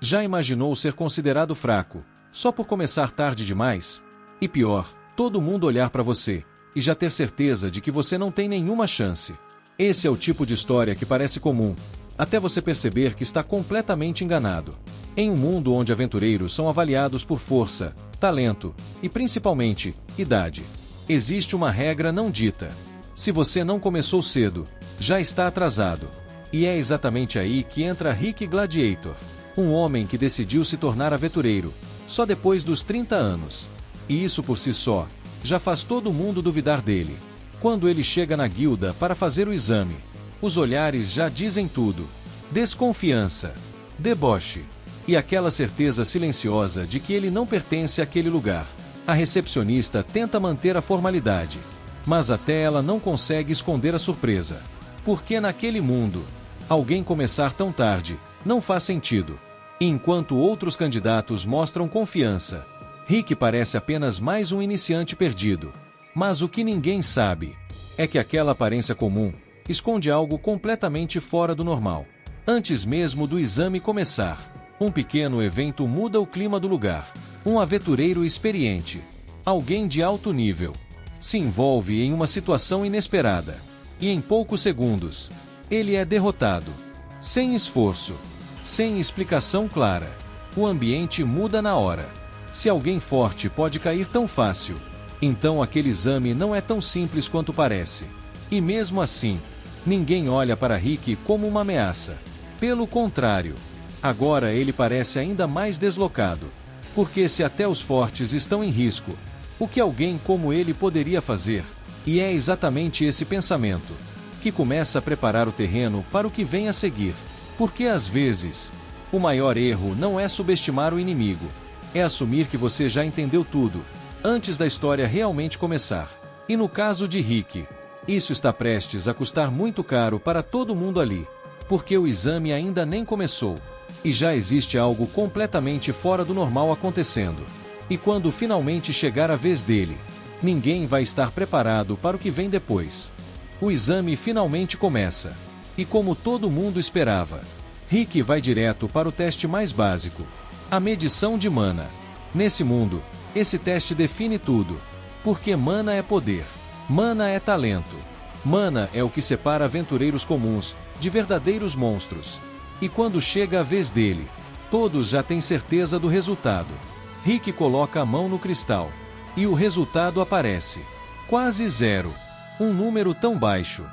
Já imaginou ser considerado fraco, só por começar tarde demais? E pior, todo mundo olhar para você, e já ter certeza de que você não tem nenhuma chance. Esse é o tipo de história que parece comum, até você perceber que está completamente enganado. Em um mundo onde aventureiros são avaliados por força, talento e, principalmente, idade, existe uma regra não dita. Se você não começou cedo, já está atrasado. E é exatamente aí que entra Rick Gladiator, um homem que decidiu se tornar aventureiro, só depois dos 30 anos. E isso por si só, já faz todo mundo duvidar dele. Quando ele chega na guilda para fazer o exame, os olhares já dizem tudo. Desconfiança, deboche e aquela certeza silenciosa de que ele não pertence àquele lugar. A recepcionista tenta manter a formalidade, mas até ela não consegue esconder a surpresa. Porque naquele mundo, alguém começar tão tarde não faz sentido. Enquanto outros candidatos mostram confiança, Rick parece apenas mais um iniciante perdido. Mas o que ninguém sabe é que aquela aparência comum esconde algo completamente fora do normal. Antes mesmo do exame começar, um pequeno evento muda o clima do lugar. Um aventureiro experiente, alguém de alto nível, se envolve em uma situação inesperada. E em poucos segundos, ele é derrotado. Sem esforço, sem explicação clara. O ambiente muda na hora. Se alguém forte pode cair tão fácil, então aquele exame não é tão simples quanto parece. E mesmo assim, ninguém olha para Rick como uma ameaça. Pelo contrário, agora ele parece ainda mais deslocado. Porque se até os fortes estão em risco, o que alguém como ele poderia fazer? E é exatamente esse pensamento que começa a preparar o terreno para o que vem a seguir. Porque às vezes, o maior erro não é subestimar o inimigo, é assumir que você já entendeu tudo, antes da história realmente começar. E no caso de Rick, isso está prestes a custar muito caro para todo mundo ali, porque o exame ainda nem começou, e já existe algo completamente fora do normal acontecendo. E quando finalmente chegar a vez dele, ninguém vai estar preparado para o que vem depois. O exame finalmente começa. E como todo mundo esperava, Rick vai direto para o teste mais básico, a medição de mana. Nesse mundo, esse teste define tudo, porque mana é poder, mana é talento, mana é o que separa aventureiros comuns de verdadeiros monstros. E quando chega a vez dele, todos já têm certeza do resultado. Rick coloca a mão no cristal, e o resultado aparece. Quase zero. Um número tão baixo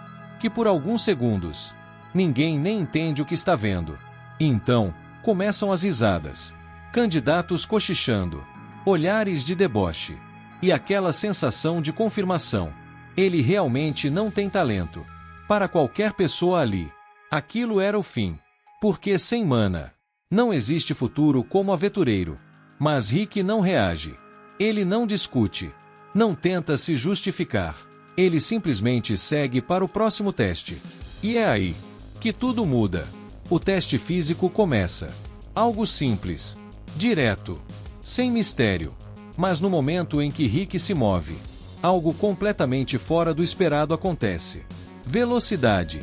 que por alguns segundos, ninguém nem entende o que está vendo. E então, começam as risadas. Candidatos cochichando. Olhares de deboche. E aquela sensação de confirmação. Ele realmente não tem talento. Para qualquer pessoa ali, aquilo era o fim. Porque sem mana, não existe futuro como aventureiro. Mas Rick não reage. Ele não discute. Não tenta se justificar. Ele simplesmente segue para o próximo teste. E é aí que tudo muda. O teste físico começa. Algo simples, direto, sem mistério. Mas no momento em que Rick se move, algo completamente fora do esperado acontece. Velocidade.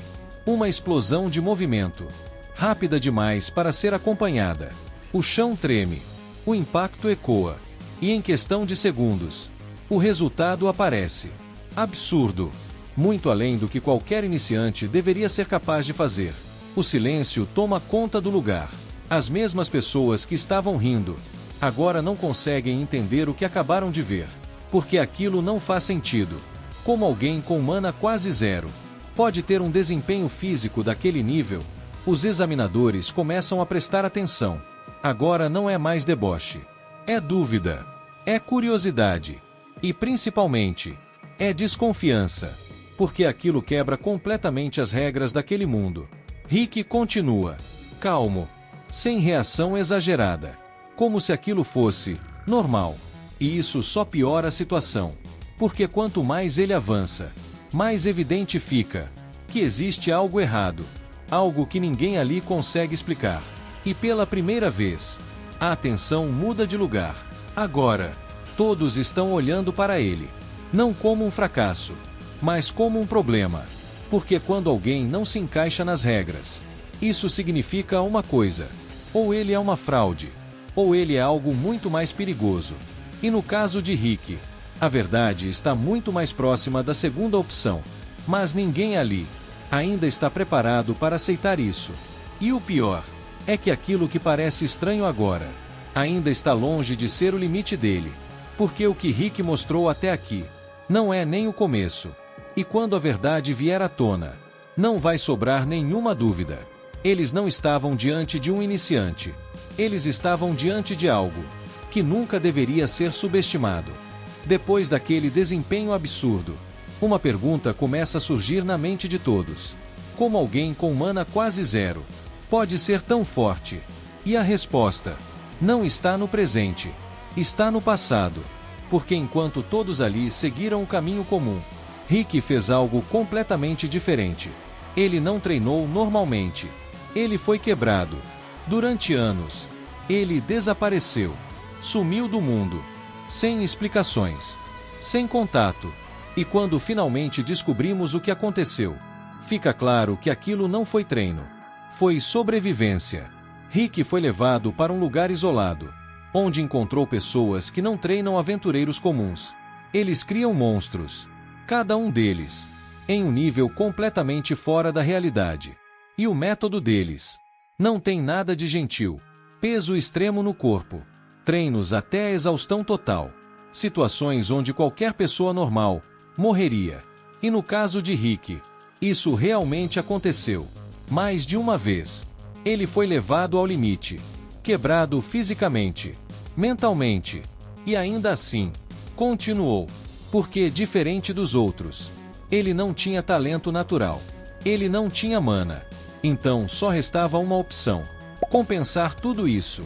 Uma explosão de movimento. Rápida demais para ser acompanhada. O chão treme. O impacto ecoa. E em questão de segundos, o resultado aparece. Absurdo. Muito além do que qualquer iniciante deveria ser capaz de fazer. O silêncio toma conta do lugar. As mesmas pessoas que estavam rindo, agora não conseguem entender o que acabaram de ver. Porque aquilo não faz sentido. Como alguém com mana quase zero pode ter um desempenho físico daquele nível? Os examinadores começam a prestar atenção. Agora não é mais deboche. É dúvida. É curiosidade. E principalmente, é desconfiança. Porque aquilo quebra completamente as regras daquele mundo. Rick continua, calmo, sem reação exagerada. Como se aquilo fosse normal. E isso só piora a situação. Porque quanto mais ele avança, mais evidente fica que existe algo errado. Algo que ninguém ali consegue explicar. E pela primeira vez, a atenção muda de lugar. Agora, todos estão olhando para ele. Não como um fracasso, mas como um problema. Porque quando alguém não se encaixa nas regras, isso significa uma coisa. Ou ele é uma fraude, ou ele é algo muito mais perigoso. E no caso de Rick, a verdade está muito mais próxima da segunda opção. Mas ninguém ali ainda está preparado para aceitar isso. E o pior é que aquilo que parece estranho agora ainda está longe de ser o limite dele. Porque o que Rick mostrou até aqui não é nem o começo. E quando a verdade vier à tona, não vai sobrar nenhuma dúvida. Eles não estavam diante de um iniciante. Eles estavam diante de algo que nunca deveria ser subestimado. Depois daquele desempenho absurdo, uma pergunta começa a surgir na mente de todos. Como alguém com mana quase zero pode ser tão forte? E a resposta não está no presente, está no passado. Porque enquanto todos ali seguiram o caminho comum, Rick fez algo completamente diferente. Ele não treinou normalmente. Ele foi quebrado. Durante anos, ele desapareceu. Sumiu do mundo. Sem explicações. Sem contato. E quando finalmente descobrimos o que aconteceu, fica claro que aquilo não foi treino. Foi sobrevivência. Rick foi levado para um lugar isolado, onde encontrou pessoas que não treinam aventureiros comuns. Eles criam monstros. Cada um deles em um nível completamente fora da realidade. E o método deles não tem nada de gentil. Peso extremo no corpo. Treinos até a exaustão total. Situações onde qualquer pessoa normal morreria. E no caso de Rick, isso realmente aconteceu. Mais de uma vez. Ele foi levado ao limite. Quebrado fisicamente, mentalmente. E ainda assim, continuou. Porque, diferente dos outros, ele não tinha talento natural. Ele não tinha mana. Então só restava uma opção: compensar tudo isso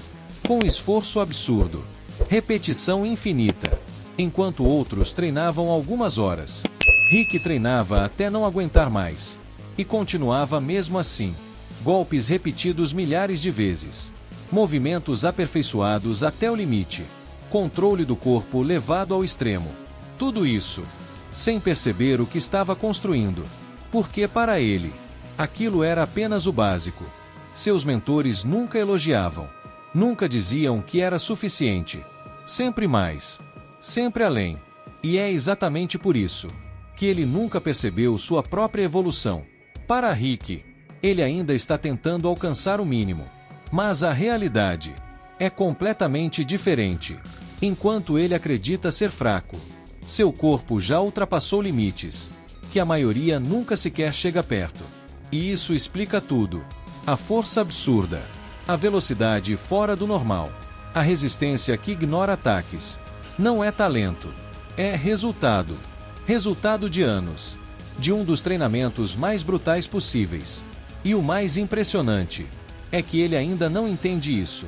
com esforço absurdo, repetição infinita. Enquanto outros treinavam algumas horas, Rick treinava até não aguentar mais. E continuava mesmo assim. Golpes repetidos milhares de vezes. Movimentos aperfeiçoados até o limite. Controle do corpo levado ao extremo. Tudo isso sem perceber o que estava construindo. Porque para ele, aquilo era apenas o básico. Seus mentores nunca elogiavam. Nunca diziam que era suficiente. Sempre mais. Sempre além. E é exatamente por isso que ele nunca percebeu sua própria evolução. Para Rick, ele ainda está tentando alcançar o mínimo. Mas a realidade é completamente diferente. Enquanto ele acredita ser fraco, seu corpo já ultrapassou limites que a maioria nunca sequer chega perto. E isso explica tudo. A força absurda, a velocidade fora do normal, a resistência que ignora ataques. Não é talento, é resultado. Resultado de anos, de um dos treinamentos mais brutais possíveis. E o mais impressionante é que ele ainda não entende isso.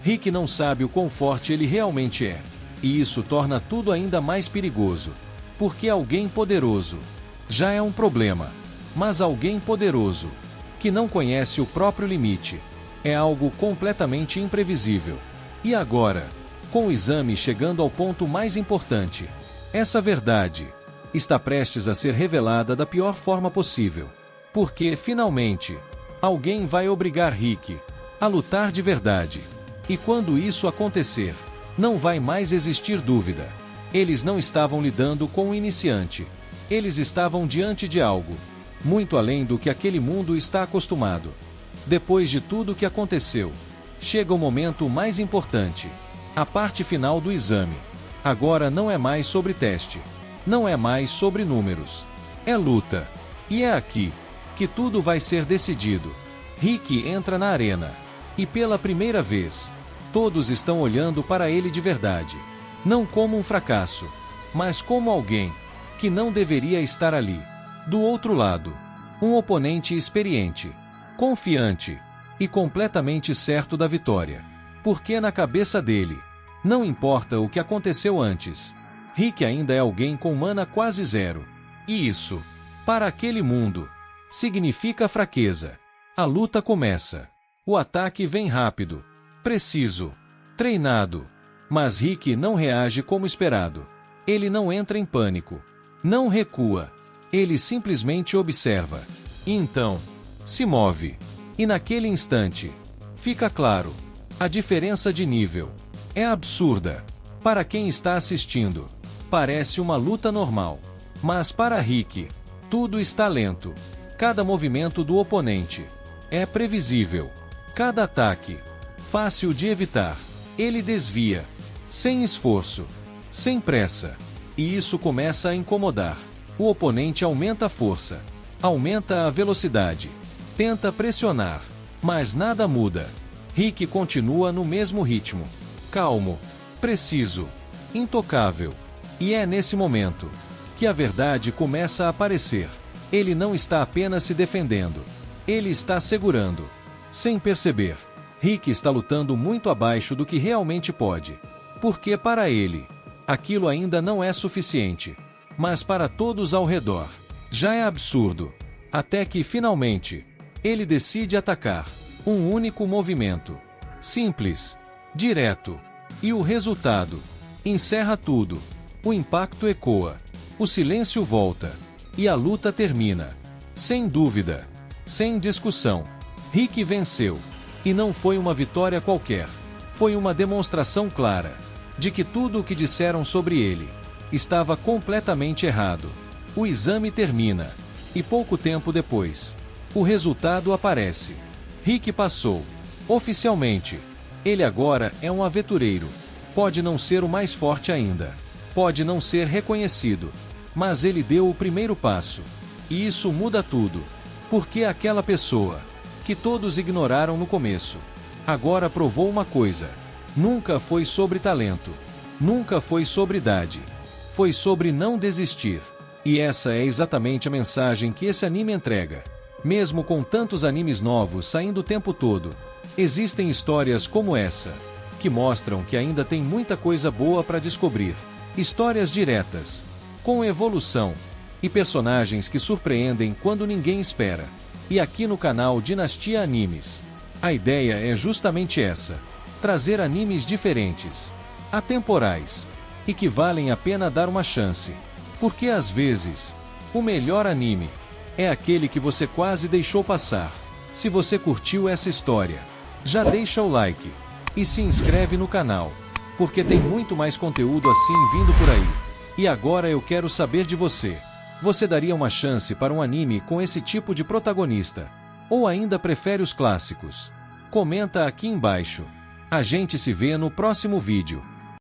Rick não sabe o quão forte ele realmente é. E isso torna tudo ainda mais perigoso. Porque alguém poderoso já é um problema. Mas alguém poderoso que não conhece o próprio limite é algo completamente imprevisível. E agora, com o exame chegando ao ponto mais importante, essa verdade está prestes a ser revelada da pior forma possível. Porque, finalmente, alguém vai obrigar Rick a lutar de verdade. E quando isso acontecer, não vai mais existir dúvida. Eles não estavam lidando com um iniciante. Eles estavam diante de algo muito além do que aquele mundo está acostumado. Depois de tudo o que aconteceu, chega o momento mais importante. A parte final do exame. Agora não é mais sobre teste. Não é mais sobre números. É luta. E é aqui que tudo vai ser decidido. Rick entra na arena. E pela primeira vez, todos estão olhando para ele de verdade. Não como um fracasso, mas como alguém que não deveria estar ali. Do outro lado, um oponente experiente, confiante e completamente certo da vitória. Porque na cabeça dele, não importa o que aconteceu antes, Rick ainda é alguém com mana quase zero. E isso, para aquele mundo, significa fraqueza. A luta começa. O ataque vem rápido, preciso, treinado. Mas Rick não reage como esperado. Ele não entra em pânico. Não recua. Ele simplesmente observa. E então, se move. E naquele instante, Fica claro, a diferença de nível é absurda. Para quem está assistindo, parece uma luta normal. Mas para Rick, tudo está lento. Cada movimento do oponente é previsível. Cada ataque, fácil de evitar. Ele desvia, sem esforço, sem pressa. E isso começa a incomodar. O oponente aumenta a força, aumenta a velocidade, tenta pressionar, mas nada muda. Rick continua no mesmo ritmo, calmo, preciso, intocável. E é nesse momento que a verdade começa a aparecer. Ele não está apenas se defendendo, ele está segurando. Sem perceber, Rick está lutando muito abaixo do que realmente pode. Porque para ele, aquilo ainda não é suficiente. Mas para todos ao redor, já é absurdo. Até que, finalmente, ele decide atacar. Um único movimento. Simples, direto. E o resultado encerra tudo. O impacto ecoa. O silêncio volta. E a luta termina. Sem dúvida. Sem discussão. Rick venceu. E não foi uma vitória qualquer. Foi uma demonstração clara de que tudo o que disseram sobre ele estava completamente errado. O exame termina. E pouco tempo depois, o resultado aparece. Rick passou. Oficialmente. Ele agora é um aventureiro. Pode não ser o mais forte ainda. Pode não ser reconhecido. Mas ele deu o primeiro passo. E isso muda tudo. Porque aquela pessoa que todos ignoraram no começo, agora provou uma coisa. Nunca foi sobre talento. Nunca foi sobre idade. Foi sobre não desistir. E essa é exatamente a mensagem que esse anime entrega. Mesmo com tantos animes novos saindo o tempo todo, existem histórias como essa, que mostram que ainda tem muita coisa boa para descobrir. Histórias diretas, com evolução, e personagens que surpreendem quando ninguém espera. E aqui no canal Dinastia Animes, a ideia é justamente essa: trazer animes diferentes, atemporais, e que valem a pena dar uma chance. Porque às vezes, o melhor anime é aquele que você quase deixou passar. Se você curtiu essa história, já deixa o like e se inscreve no canal, porque tem muito mais conteúdo assim vindo por aí. E agora eu quero saber de você. Você daria uma chance para um anime com esse tipo de protagonista? Ou ainda prefere os clássicos? Comenta aqui embaixo. A gente se vê no próximo vídeo.